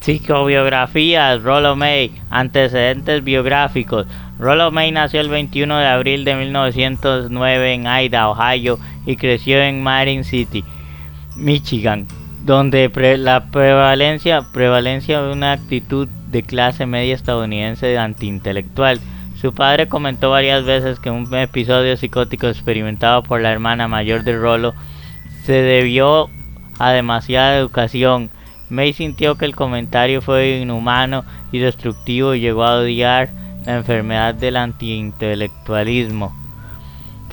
Psicobiografías. Rollo May. Antecedentes biográficos. Rollo May nació el 21 de abril de 1909 en Ada, Ohio, y creció en Marin City, Michigan, donde la prevalencia de una actitud de clase media estadounidense antiintelectual. Su padre comentó varias veces que un episodio psicótico experimentado por la hermana mayor de Rollo se debió a demasiada educación. May sintió que el comentario fue inhumano y destructivo y llegó a odiar la enfermedad del antiintelectualismo.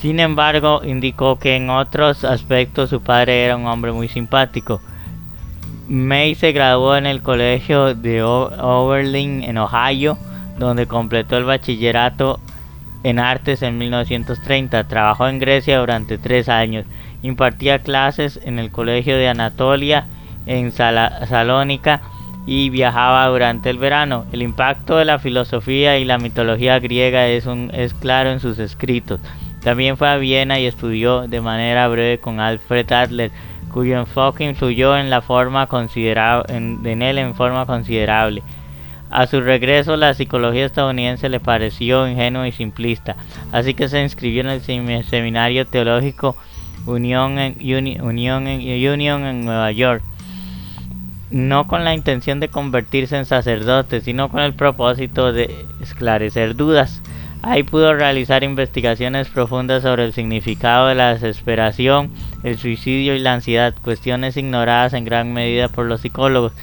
Sin embargo, indicó que en otros aspectos su padre era un hombre muy simpático. May se graduó en el colegio de Oberlin en Ohio, donde completó el bachillerato en artes en 1930. Trabajó en Grecia durante 3 años. Impartía clases en el colegio de Anatolia en Salónica y viajaba durante el verano. El impacto de la filosofía y la mitología griega es claro en sus escritos. También fue a Viena y estudió de manera breve con Alfred Adler, cuyo enfoque influyó en él en forma considerable. A su regreso, la psicología estadounidense le pareció ingenua y simplista, así que se inscribió en el seminario teológico Union en Nueva York, no con la intención de convertirse en sacerdote, sino con el propósito de esclarecer dudas. Ahí pudo realizar investigaciones profundas sobre el significado de la desesperación, el suicidio y la ansiedad, cuestiones ignoradas en gran medida por los psicólogos.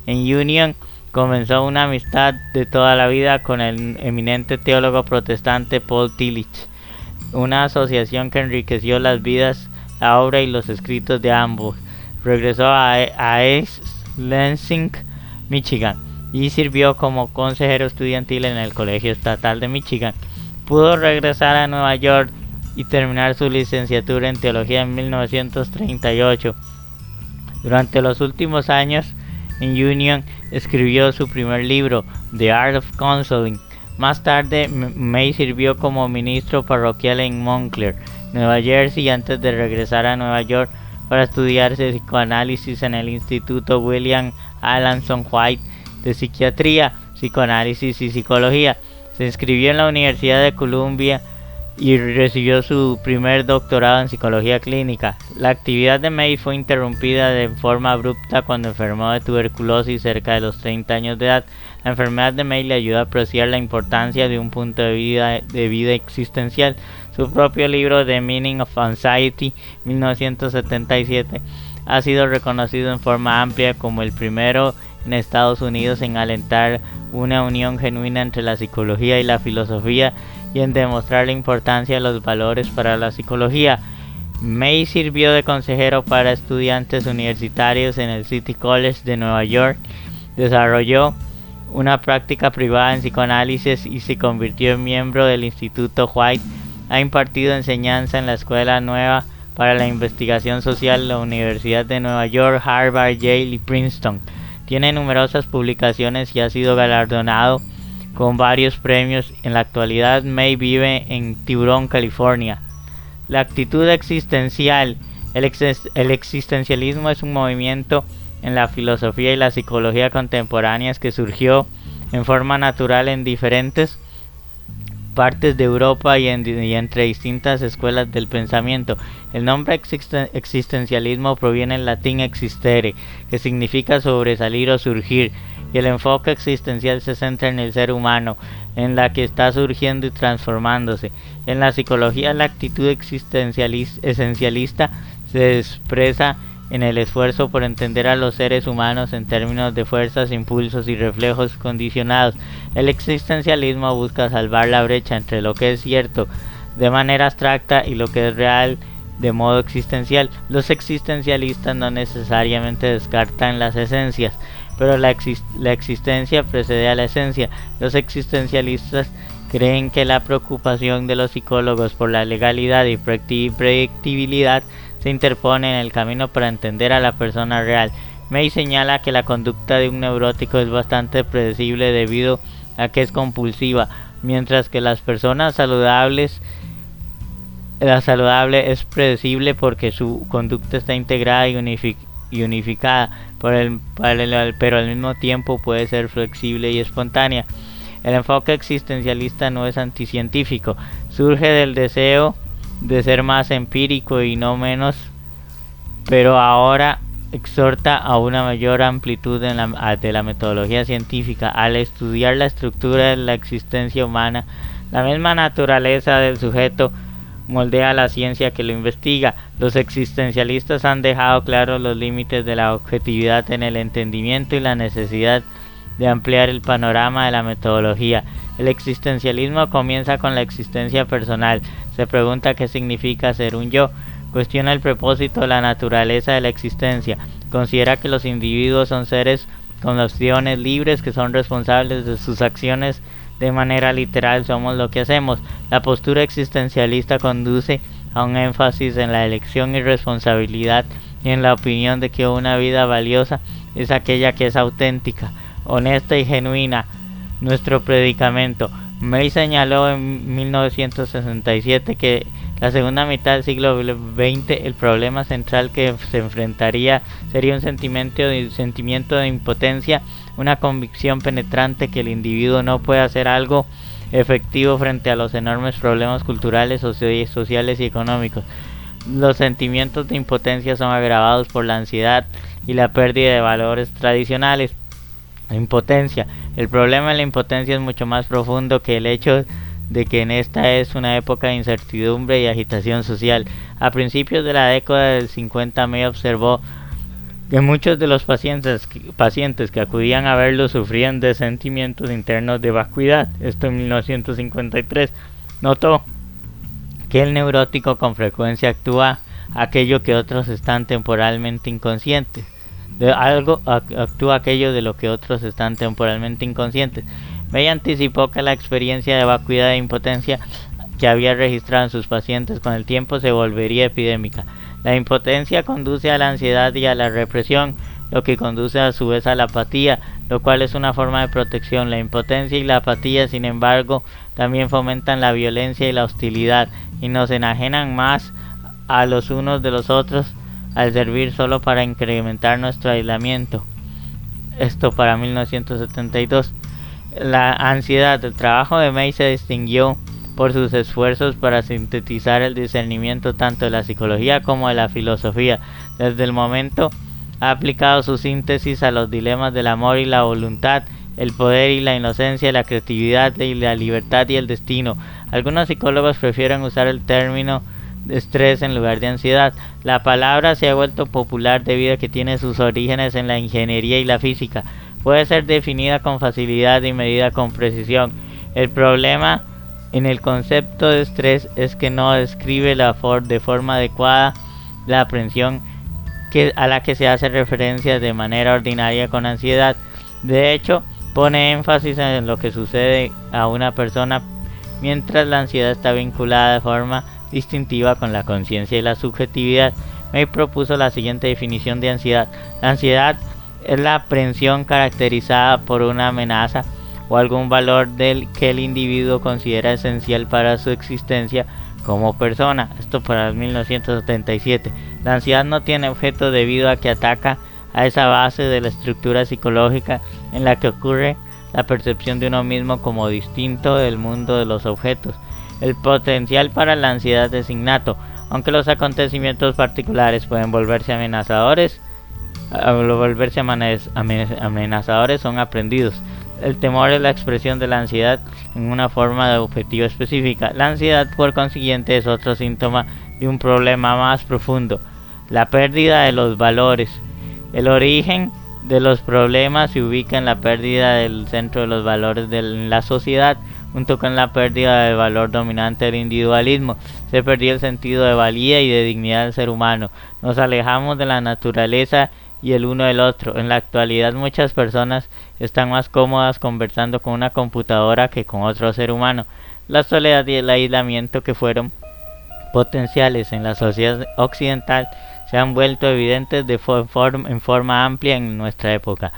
En Union comenzó una amistad de toda la vida con el eminente teólogo protestante Paul Tillich, una asociación que enriqueció las vidas, la obra y los escritos de ambos. Regresó a East Lansing, Michigan, y sirvió como consejero estudiantil en el Colegio Estatal de Michigan. Pudo regresar a Nueva York y terminar su licenciatura en teología en 1938. Durante los últimos años en Union escribió su primer libro, The Art of Counseling. Más tarde, May sirvió como ministro parroquial en Montclair, Nueva Jersey, antes de regresar a Nueva York para estudiar psicoanálisis en el Instituto William Alanson White de Psiquiatría, Psicoanálisis y Psicología. Se inscribió en la Universidad de Columbia y recibió su primer doctorado en psicología clínica. La actividad de May fue interrumpida de forma abrupta cuando enfermó de tuberculosis cerca de los 30 años de edad. La enfermedad de May le ayudó a apreciar la importancia de un punto de vida existencial. Su propio libro The Meaning of Anxiety, 1977, ha sido reconocido en forma amplia como el primero en Estados Unidos en alentar una unión genuina entre la psicología y la filosofía y en demostrar la importancia de los valores para la psicología. May sirvió de consejero para estudiantes universitarios en el City College de Nueva York, desarrolló una práctica privada en psicoanálisis y se convirtió en miembro del Instituto White. Ha impartido enseñanza en la Escuela Nueva para la Investigación Social, la Universidad de Nueva York, Harvard, Yale y Princeton. Tiene numerosas publicaciones y ha sido galardonado con varios premios. En la actualidad, May vive en Tiburon, California. La actitud existencial. El existencialismo es un movimiento en la filosofía y la psicología contemporáneas que surgió en forma natural en diferentes partes de Europa y entre distintas escuelas del pensamiento. El nombre existencialismo proviene del latín existere, que significa sobresalir o surgir, y el enfoque existencial se centra en el ser humano, en la que está surgiendo y transformándose. En la psicología, la actitud esencialista se expresa en el esfuerzo por entender a los seres humanos en términos de fuerzas, impulsos y reflejos condicionados. El existencialismo busca salvar la brecha entre lo que es cierto de manera abstracta y lo que es real de modo existencial. Los existencialistas no necesariamente descartan las esencias, pero la existencia precede a la esencia. Los existencialistas creen que la preocupación de los psicólogos por la legalidad y predictibilidad se interpone en el camino para entender a la persona real. May señala que la conducta de un neurótico es bastante predecible debido a que es compulsiva, mientras que la saludable es predecible porque su conducta está integrada y y unificada, pero al mismo tiempo puede ser flexible y espontánea. El enfoque existencialista no es anticientífico, surge del deseo de ser más empírico y no menos, pero ahora exhorta a una mayor amplitud de la metodología científica. Al estudiar la estructura de la existencia humana, la misma naturaleza del sujeto moldea la ciencia que lo investiga. Los existencialistas han dejado claros los límites de la objetividad en el entendimiento y la necesidad de ampliar el panorama de la metodología. El existencialismo comienza con la existencia personal. Se pregunta qué significa ser un yo. Cuestiona el propósito, la naturaleza de la existencia. Considera que los individuos son seres con opciones libres que son responsables de sus acciones. De manera literal, somos lo que hacemos. La postura existencialista conduce a un énfasis en la elección y responsabilidad y en la opinión de que una vida valiosa es aquella que es auténtica, honesta y genuina. Nuestro predicamento. May señaló en 1967 que la segunda mitad del siglo XX el problema central que se enfrentaría sería un sentimiento de impotencia, una convicción penetrante que el individuo no puede hacer algo efectivo frente a los enormes problemas culturales, sociales y económicos. Los sentimientos de impotencia son agravados por la ansiedad y la pérdida de valores tradicionales. La impotencia. El problema de la impotencia es mucho más profundo que el hecho de que en esta es una época de incertidumbre y agitación social. A principios de la década del 50 May observó que muchos de los pacientes que acudían a verlo sufrían de sentimientos internos de vacuidad. Esto en 1953. Notó que el neurótico con frecuencia actúa aquello que otros están temporalmente inconscientes. Actúa aquello de lo que otros están temporalmente inconscientes. May anticipó que la experiencia de vacuidad e impotencia que había registrado en sus pacientes con el tiempo se volvería epidémica. La impotencia conduce a la ansiedad y a la represión, lo que conduce a su vez a la apatía, lo cual es una forma de protección. La impotencia y la apatía, sin embargo, también fomentan la violencia y la hostilidad y nos enajenan más a los unos de los otros al servir solo para incrementar nuestro aislamiento. Esto para 1972. La ansiedad. El trabajo de May se distinguió por sus esfuerzos para sintetizar el discernimiento tanto de la psicología como de la filosofía. Desde el momento ha aplicado su síntesis a los dilemas del amor y la voluntad, el poder y la inocencia, la creatividad y la libertad y el destino. Algunos psicólogos prefieren usar el término de estrés en lugar de ansiedad. La palabra se ha vuelto popular debido a que tiene sus orígenes en la ingeniería y la física. Puede ser definida con facilidad y medida con precisión. El problema en el concepto de estrés es que no describe de forma adecuada la aprensión a la que se hace referencia de manera ordinaria con ansiedad. De hecho, pone énfasis en lo que sucede a una persona, mientras la ansiedad está vinculada de forma distintiva con la conciencia y la subjetividad. May propuso la siguiente definición de ansiedad. La ansiedad es la aprensión caracterizada por una amenaza o algún valor que el individuo considera esencial para su existencia como persona. Esto para 1977. La ansiedad no tiene objeto debido a que ataca a esa base de la estructura psicológica en la que ocurre la percepción de uno mismo como distinto del mundo de los objetos. El potencial para la ansiedad es innato, aunque los acontecimientos particulares pueden volverse amenazadores. Son aprendidos. El temor es la expresión de la ansiedad en una forma de objetivo específica. La ansiedad, por consiguiente, es otro síntoma de un problema más profundo: la pérdida de los valores. El origen de los problemas se ubica en la pérdida del centro de los valores de la sociedad, junto con la pérdida del valor dominante del individualismo. Se perdió el sentido de valía y de dignidad del ser humano. Nos alejamos de la naturaleza y el uno del otro. En la actualidad muchas personas están más cómodas conversando con una computadora que con otro ser humano. La soledad y el aislamiento, que fueron potenciales en la sociedad occidental, se han vuelto evidentes en forma amplia en nuestra época.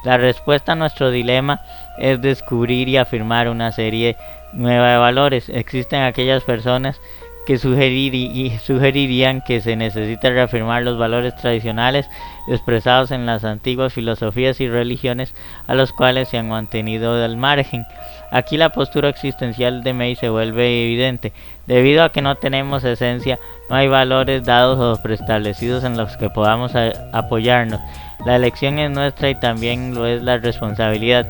La respuesta a nuestro dilema es descubrir y afirmar una serie nueva de valores. Existen aquellas personas que sugerirían que se necesita reafirmar los valores tradicionales expresados en las antiguas filosofías y religiones a los cuales se han mantenido al margen. Aquí la postura existencial de May se vuelve evidente. Debido a que no tenemos esencia, no hay valores dados o preestablecidos en los que podamos apoyarnos. La elección es nuestra y también lo es la responsabilidad.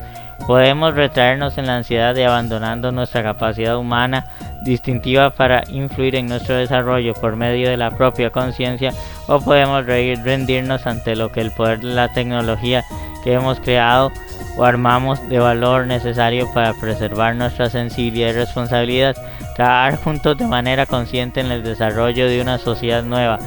Podemos retraernos en la ansiedad de abandonando nuestra capacidad humana distintiva para influir en nuestro desarrollo por medio de la propia conciencia, o podemos rendirnos ante lo que el poder de la tecnología que hemos creado o armamos de valor necesario para preservar nuestra sensibilidad y responsabilidad. Trabajar juntos de manera consciente en el desarrollo de una sociedad nueva.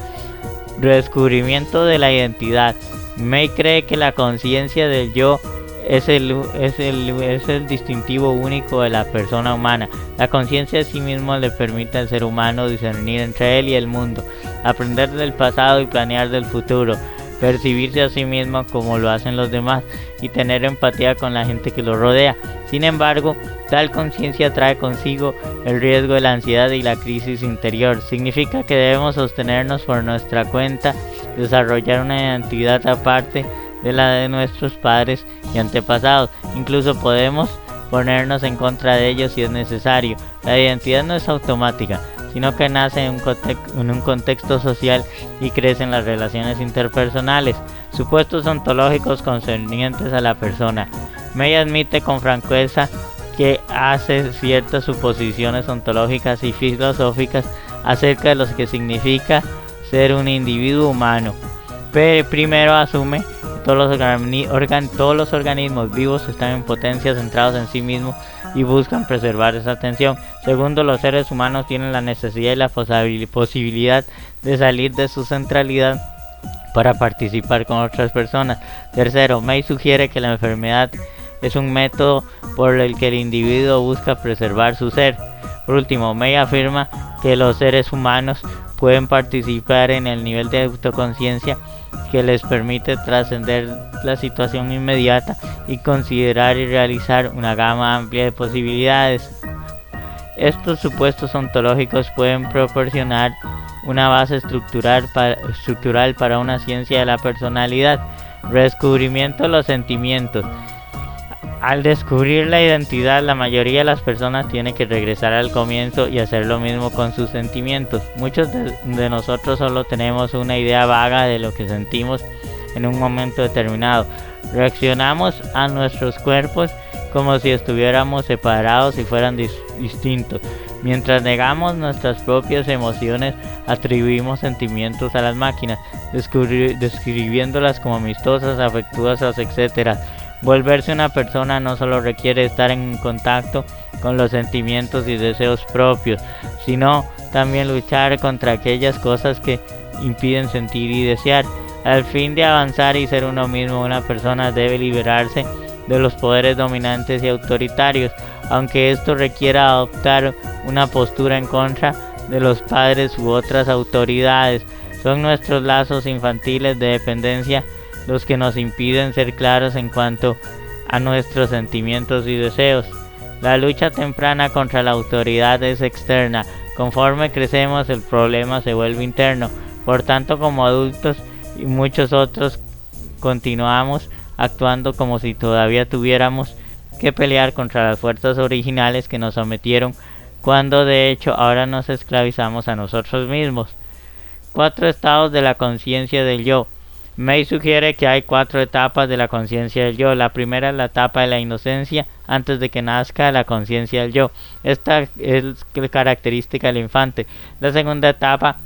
Redescubrimiento de la identidad. May cree que la conciencia del yo es el distintivo único de la persona humana. La conciencia de sí mismo le permite al ser humano discernir entre él y el mundo, aprender del pasado y planear del futuro, percibirse a sí mismo como lo hacen los demás y tener empatía con la gente que lo rodea. Sin embargo, tal conciencia trae consigo el riesgo de la ansiedad y la crisis interior. Significa que debemos sostenernos por nuestra cuenta, desarrollar una identidad aparte de la de nuestros padres y antepasados. Incluso podemos ponernos en contra de ellos si es necesario. La identidad no es automática, sino que nace en un contexto social y crece en las relaciones interpersonales. Supuestos ontológicos concernientes a la persona. May admite con franqueza que hace ciertas suposiciones ontológicas y filosóficas acerca de lo que significa ser un individuo humano. Pero primero asume que todos los organismos vivos están en potencia, centrados en sí mismos y buscan preservar esa atención. Segundo, los seres humanos tienen la necesidad y la posibilidad de salir de su centralidad para participar con otras personas. Tercero, May sugiere que la enfermedad es un método por el que el individuo busca preservar su ser. Por último, May afirma que los seres humanos pueden participar en el nivel de autoconciencia que les permite trascender la situación inmediata y considerar y realizar una gama amplia de posibilidades. Estos supuestos ontológicos pueden proporcionar una base estructural para una ciencia de la personalidad. Redescubrimiento de los sentimientos. Al descubrir la identidad, la mayoría de las personas tienen que regresar al comienzo y hacer lo mismo con sus sentimientos. Muchos de nosotros solo tenemos una idea vaga de lo que sentimos en un momento determinado. Reaccionamos a nuestros cuerpos como si estuviéramos separados y fueran distintos. Mientras negamos nuestras propias emociones, atribuimos sentimientos a las máquinas, describiéndolas como amistosas, afectuosas, etc. Volverse una persona no solo requiere estar en contacto con los sentimientos y deseos propios, sino también luchar contra aquellas cosas que impiden sentir y desear. Al fin de avanzar y ser uno mismo, una persona debe liberarse de los poderes dominantes y autoritarios, aunque esto requiera adoptar una postura en contra de los padres u otras autoridades. Son nuestros lazos infantiles de dependencia los que nos impiden ser claros en cuanto a nuestros sentimientos y deseos. La lucha temprana contra la autoridad es externa. Conforme crecemos, el problema se vuelve interno. Por tanto, como adultos y muchos otros, continuamos actuando como si todavía tuviéramos que pelear contra las fuerzas originales que nos sometieron, cuando de hecho ahora nos esclavizamos a nosotros mismos. 4 estados de la conciencia del yo. May sugiere que hay 4 etapas de la conciencia del yo. La primera es la etapa de la inocencia, antes de que nazca la conciencia del yo. Esta es característica del infante. La segunda etapa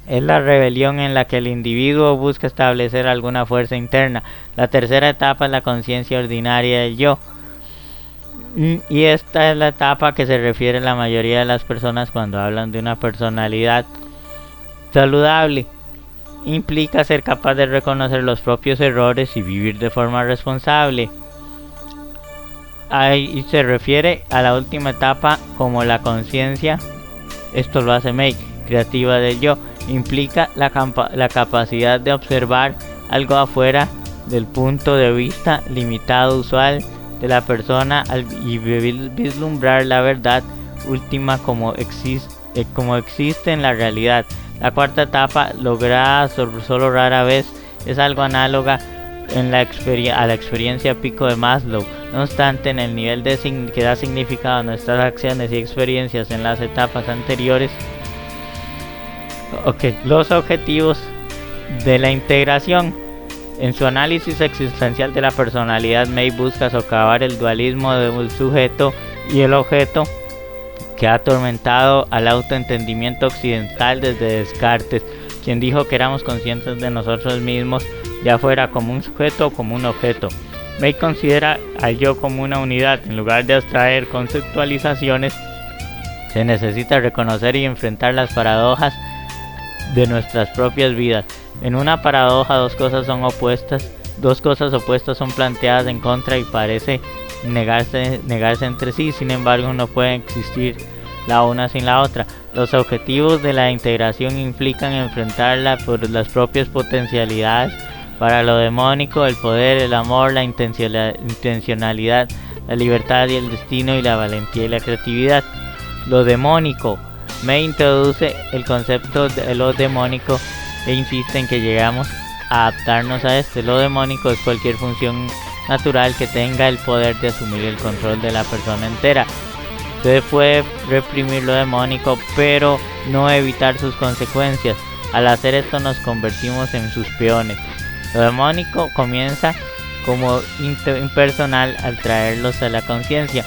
es la rebelión, en la que el individuo busca establecer alguna fuerza interna. La tercera etapa es la conciencia ordinaria del yo. Y esta es la etapa que se refiere a la mayoría de las personas cuando hablan de una personalidad saludable. Implica ser capaz de reconocer los propios errores y vivir de forma responsable. Ahí se refiere a la última etapa como la conciencia, esto lo hace May, creativa del yo. Implica la capacidad de observar algo afuera del punto de vista limitado usual de la persona y vislumbrar la verdad última como como existe en la realidad. La cuarta etapa, lograda solo rara vez, es algo análoga a la experiencia pico de Maslow. No obstante, en el nivel que da significado a nuestras acciones y experiencias en las etapas anteriores. Los objetivos de la integración. En su análisis existencial de la personalidad, May busca socavar el dualismo del sujeto y el objeto que ha atormentado al autoentendimiento occidental desde Descartes, quien dijo que éramos conscientes de nosotros mismos, ya fuera como un sujeto o como un objeto. May considera al yo como una unidad. En lugar de abstraer conceptualizaciones, se necesita reconocer y enfrentar las paradojas de nuestras propias vidas. En una paradoja, dos cosas opuestas son planteadas en contra y parece negarse entre sí. Sin embargo, no puede existir la una sin la otra. Los objetivos de la integración implican enfrentarla por las propias potencialidades. Para lo demónico, el poder, el amor, la intencionalidad, la libertad y el destino, y la valentía y la creatividad. Lo demónico. May introduce el concepto de lo demónico e insiste en que llegamos a adaptarnos a este. Lo demónico es cualquier función natural que tenga el poder de asumir el control de la persona entera. Se puede reprimir lo demónico, pero no evitar sus consecuencias. Al hacer esto nos convertimos en sus peones. Lo demónico comienza como impersonal al traerlos a la conciencia.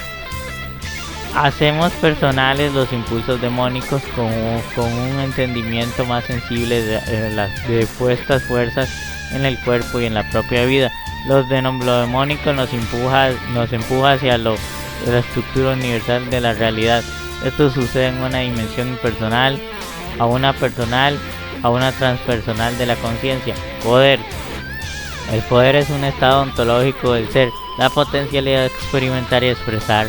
Hacemos personales los impulsos demónicos con un entendimiento más sensible de puestas fuerzas en el cuerpo y en la propia vida. Lo demónico nos empuja hacia la estructura universal de la realidad. Esto sucede en una dimensión impersonal, a una personal, a una transpersonal de la conciencia. Poder. El poder es un estado ontológico del ser, la potencialidad de experimentar y expresar.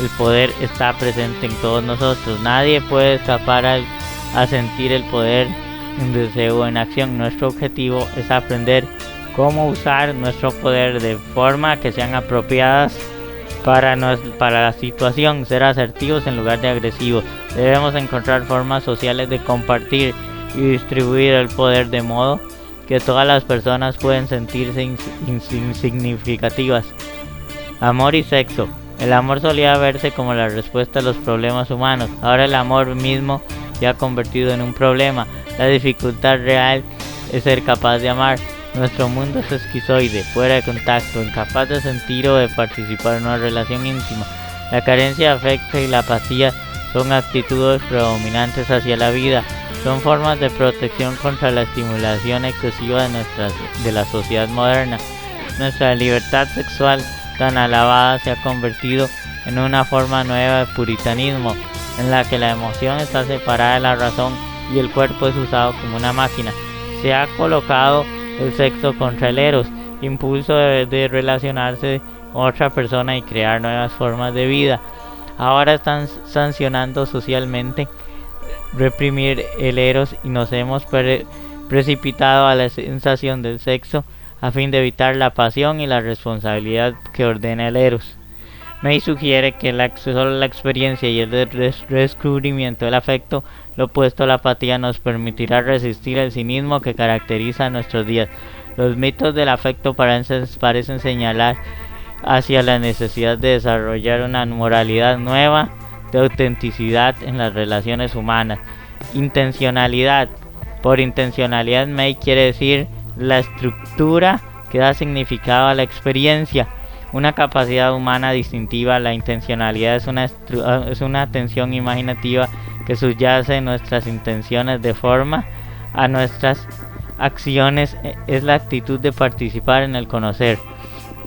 El poder está presente en todos nosotros. Nadie puede escapar a sentir el poder en deseo o en acción. Nuestro objetivo es aprender cómo usar nuestro poder de forma que sean apropiadas para la situación. Ser asertivos en lugar de agresivos. Debemos encontrar formas sociales de compartir y distribuir el poder de modo que todas las personas pueden sentirse insignificativas. Amor y sexo. El amor solía verse como la respuesta a los problemas humanos. Ahora el amor mismo se ha convertido en un problema. La dificultad real es ser capaz de amar. Nuestro mundo es esquizoide, fuera de contacto, incapaz de sentir o de participar en una relación íntima. La carencia de afecto y la apatía son actitudes predominantes hacia la vida. Son formas de protección contra la estimulación excesiva de la sociedad moderna. Nuestra libertad sexual tan alabada se ha convertido en una forma nueva de puritanismo, en la que la emoción está separada de la razón y el cuerpo es usado como una máquina. Se ha colocado el sexo contra el eros, impulso de relacionarse con otra persona y crear nuevas formas de vida. Ahora están sancionando socialmente reprimir el eros y nos hemos precipitado a la sensación del sexo a fin de evitar la pasión y la responsabilidad que ordena el eros. May sugiere que solo la experiencia y el descubrimiento del afecto, lo opuesto a la apatía, nos permitirá resistir el cinismo que caracteriza a nuestros días. Los mitos del afecto parecen señalar hacia la necesidad de desarrollar una moralidad nueva de autenticidad en las relaciones humanas. Intencionalidad. Por intencionalidad, May quiere decir la estructura que da significado a la experiencia, una capacidad humana distintiva. La intencionalidad es una atención imaginativa que subyace en nuestras intenciones de forma a nuestras acciones. Es la actitud de participar en el conocer.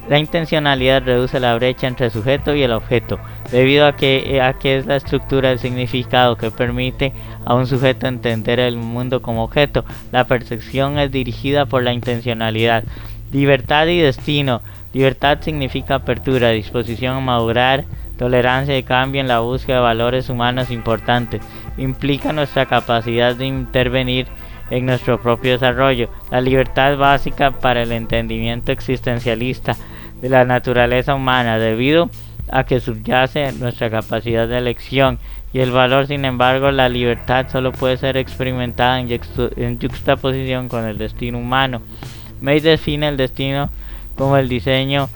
La intencionalidad reduce la brecha entre el sujeto y el objeto, debido a que es la estructura del significado que permite a un sujeto entender el mundo como objeto. La percepción es dirigida por la intencionalidad. Libertad y destino. Libertad significa apertura, disposición a madurar, tolerancia y cambio en la búsqueda de valores humanos importantes. Implica nuestra capacidad de intervenir en nuestro propio desarrollo. La libertad básica para el entendimiento existencialista de la naturaleza humana, debido a que subyace nuestra capacidad de elección, y el valor, sin embargo, la libertad solo puede ser experimentada en yuxtaposición con el destino humano. May define el destino como el diseño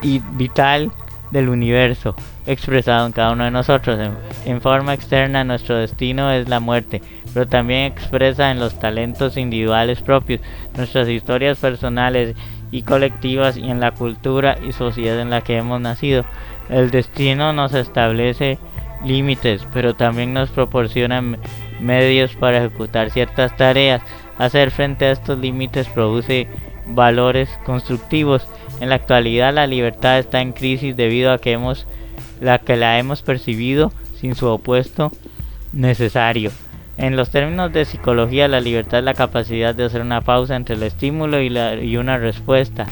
vital del universo, expresado en cada uno de nosotros. En forma externa, nuestro destino es la muerte, pero también expresa en los talentos individuales propios, nuestras historias personales y colectivas, y en la cultura y sociedad en la que hemos nacido. El destino nos establece límites, pero también nos proporciona medios para ejecutar ciertas tareas. Hacer frente a estos límites produce valores constructivos. En la actualidad, la libertad está en crisis debido a que la hemos percibido sin su opuesto necesario. En los términos de psicología, la libertad es la capacidad de hacer una pausa entre el estímulo y una respuesta.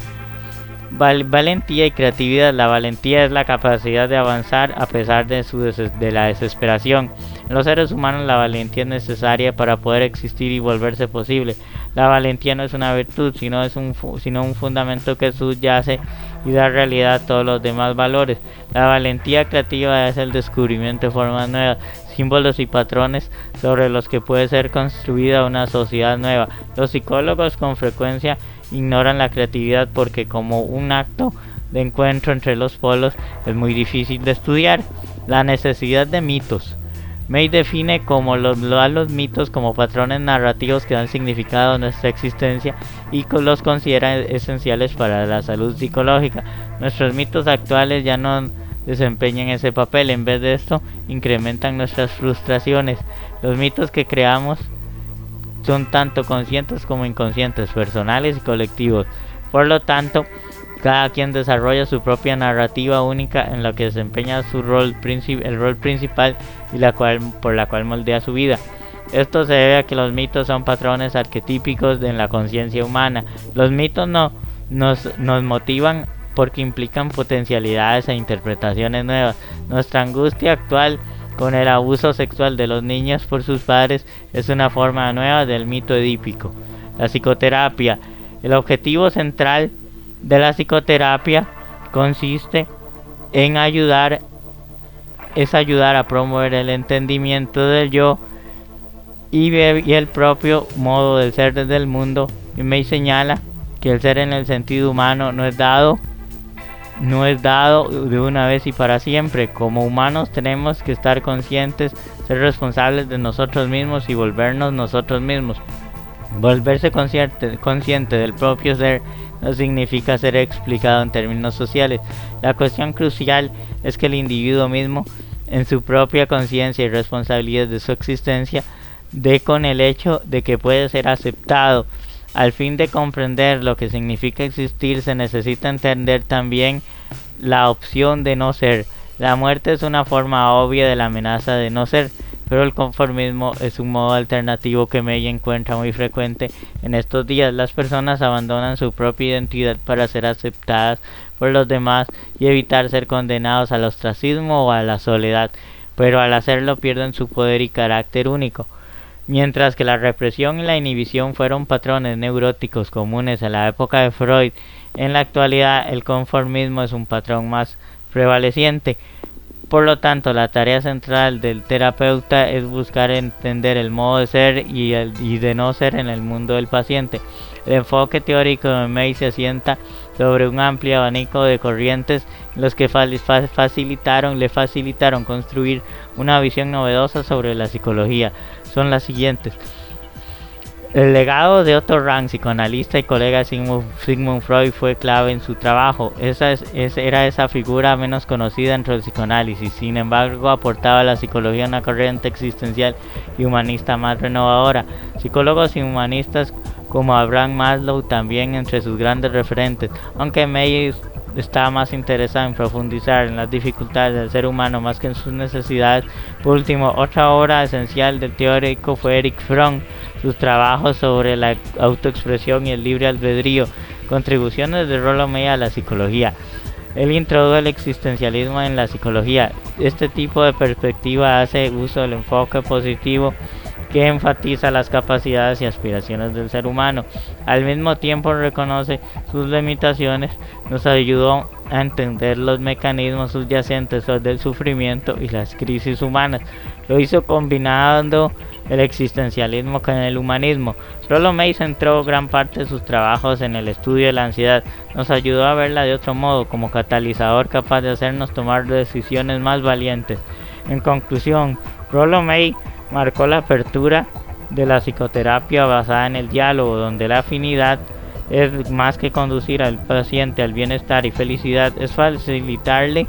Valentía y creatividad. La valentía es la capacidad de avanzar a pesar de la desesperación. En los seres humanos, la valentía es necesaria para poder existir y volverse posible. La valentía no es una virtud, sino un fundamento que subyace y da realidad a todos los demás valores. La valentía creativa es el descubrimiento de formas nuevas, símbolos y patrones sobre los que puede ser construida una sociedad nueva. Los psicólogos con frecuencia ignoran la creatividad porque, como un acto de encuentro entre los polos, es muy difícil de estudiar. La necesidad de mitos. May define los mitos como patrones narrativos que dan significado a nuestra existencia y los considera esenciales para la salud psicológica. Nuestros mitos actuales ya no desempeñan ese papel, en vez de esto incrementan nuestras frustraciones. Los mitos que creamos son tanto conscientes como inconscientes, personales y colectivos. Por lo tanto, cada quien desarrolla su propia narrativa única en la que desempeña el rol principal y por la cual moldea su vida. Esto se debe a que los mitos son patrones arquetípicos en la conciencia humana. Los mitos nos motivan porque implican potencialidades e interpretaciones nuevas. Nuestra angustia actual con el abuso sexual de los niños por sus padres es una forma nueva del mito edípico. La psicoterapia. El objetivo central de la psicoterapia consiste en ayudar a promover el entendimiento del yo y el propio modo de ser desde el mundo. Y me señala que el ser en el sentido humano no es dado de una vez y para siempre. Como humanos tenemos que estar conscientes, ser responsables de nosotros mismos y volvernos nosotros mismos. Volverse consciente del propio ser no significa ser explicado en términos sociales. La cuestión crucial es que el individuo mismo, en su propia conciencia y responsabilidad de su existencia, dé con el hecho de que puede ser aceptado. Al fin de comprender lo que significa existir, se necesita entender también la opción de no ser. La muerte es una forma obvia de la amenaza de no ser, pero el conformismo es un modo alternativo que May encuentra muy frecuente en estos días. Las personas abandonan su propia identidad para ser aceptadas por los demás y evitar ser condenados al ostracismo o a la soledad, pero al hacerlo pierden su poder y carácter único. Mientras que la represión y la inhibición fueron patrones neuróticos comunes en la época de Freud, en la actualidad el conformismo es un patrón más prevaleciente. Por lo tanto, la tarea central del terapeuta es buscar entender el modo de ser y de no ser en el mundo del paciente. El enfoque teórico de May se asienta sobre un amplio abanico de corrientes en los que le facilitaron construir una visión novedosa sobre la psicología. Son las siguientes. El legado de Otto Rank, psicoanalista y colega de Sigmund Freud, fue clave en su trabajo. Era esa figura menos conocida dentro del psicoanálisis. Sin embargo, aportaba a la psicología una corriente existencial y humanista más renovadora. Psicólogos y humanistas como Abraham Maslow también entre sus grandes referentes, aunque May estaba más interesado en profundizar en las dificultades del ser humano más que en sus necesidades. Por último, otra obra esencial del teórico fue Erich Fromm, sus trabajos sobre la autoexpresión y el libre albedrío, contribuciones de Rollo May a la psicología. Él introdujo el existencialismo en la psicología. Este tipo de perspectiva hace uso del enfoque positivo que enfatiza las capacidades y aspiraciones del ser humano. Al mismo tiempo reconoce sus limitaciones, nos ayudó a entender los mecanismos subyacentes del sufrimiento y las crisis humanas. Lo hizo combinando el existencialismo con el humanismo. Rollo May centró gran parte de sus trabajos en el estudio de la ansiedad. Nos ayudó a verla de otro modo, como catalizador capaz de hacernos tomar decisiones más valientes. En conclusión, Rollo May marcó la apertura de la psicoterapia basada en el diálogo, donde la afinidad es más que conducir al paciente al bienestar y felicidad, es facilitarle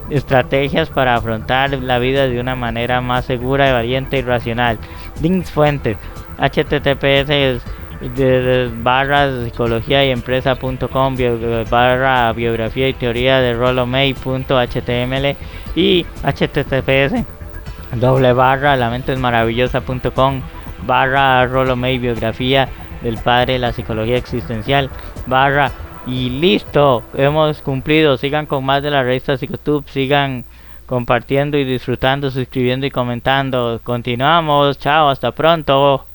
estrategias para afrontar la vida de una manera más segura, valiente y racional. Links fuentes: https /psicología y empresa.com /biografía y teoría de Rollo May.html y https /lamentesmaravillosa.com /Rollo May biografía del padre de la psicología existencial y listo, hemos cumplido. Sigan con más de la revista Psicotube, sigan compartiendo y disfrutando, suscribiendo y comentando. Continuamos, chao, hasta pronto.